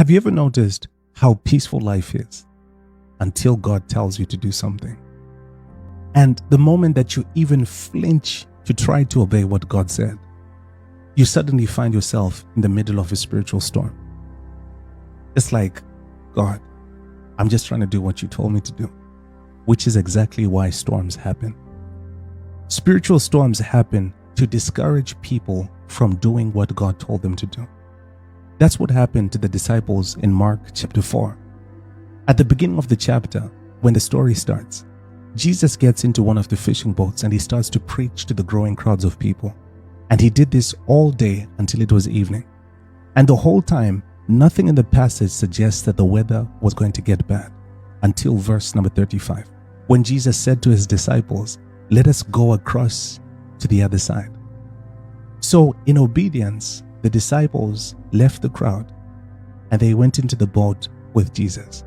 Have you ever noticed how peaceful life is until God tells you to do something? And the moment that you even flinch to try to obey what God said, you suddenly find yourself in the middle of a spiritual storm. It's like, God, I'm just trying to do what you told me to do, which is exactly why storms happen. Spiritual storms happen to discourage people from doing what God told them to do. That's what happened to the disciples in Mark chapter 4. At the beginning of the chapter, when the story starts, Jesus gets into one of the fishing boats and he starts to preach to the growing crowds of people. And he did this all day until it was evening. And the whole time, nothing in the passage suggests that the weather was going to get bad until verse number 35, when Jesus said to his disciples, "Let us go across to the other side." So in obedience, the disciples left the crowd and they went into the boat with Jesus.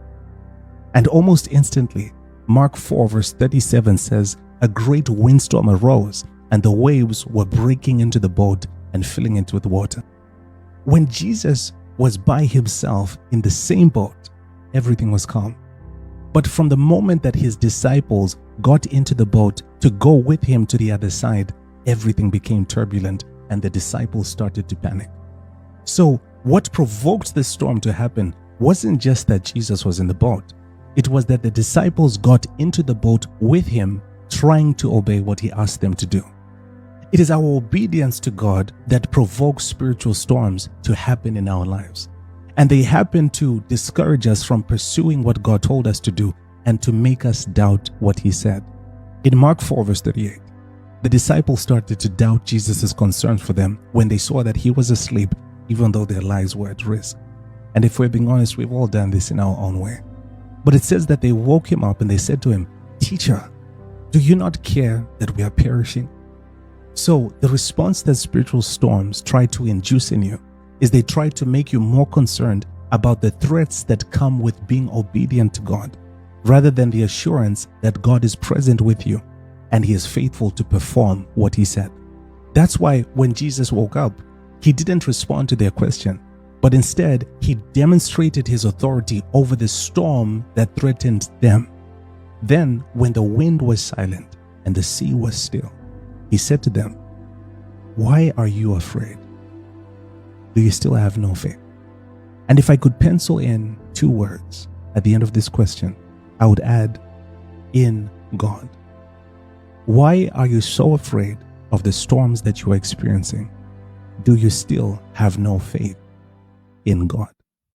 And almost instantly, Mark 4 verse 37 says, a great windstorm arose and the waves were breaking into the boat and filling it with water. When Jesus was by himself in the same boat, everything was calm. But from the moment that his disciples got into the boat to go with him to the other side, everything became turbulent and the disciples started to panic. So what provoked the storm to happen wasn't just that Jesus was in the boat. It was that the disciples got into the boat with him, trying to obey what he asked them to do. It is our obedience to God that provokes spiritual storms to happen in our lives. And they happen to discourage us from pursuing what God told us to do and to make us doubt what he said. In Mark 4 verse 38, the disciples started to doubt Jesus' concerns for them when they saw that he was asleep, even though their lives were at risk. And if we're being honest, we've all done this in our own way. But it says that they woke him up and they said to him, "Teacher, do you not care that we are perishing?" So the response that spiritual storms try to induce in you is they try to make you more concerned about the threats that come with being obedient to God, rather than the assurance that God is present with you and he is faithful to perform what he said. That's why when Jesus woke up, he didn't respond to their question, but instead he demonstrated his authority over the storm that threatened them. Then when the wind was silent and the sea was still, he said to them, "Why are you afraid? Do you still have no faith?" And if I could pencil in 2 words at the end of this question, I would add, in God. Why are you so afraid of the storms that you are experiencing? Do you still have no faith in God?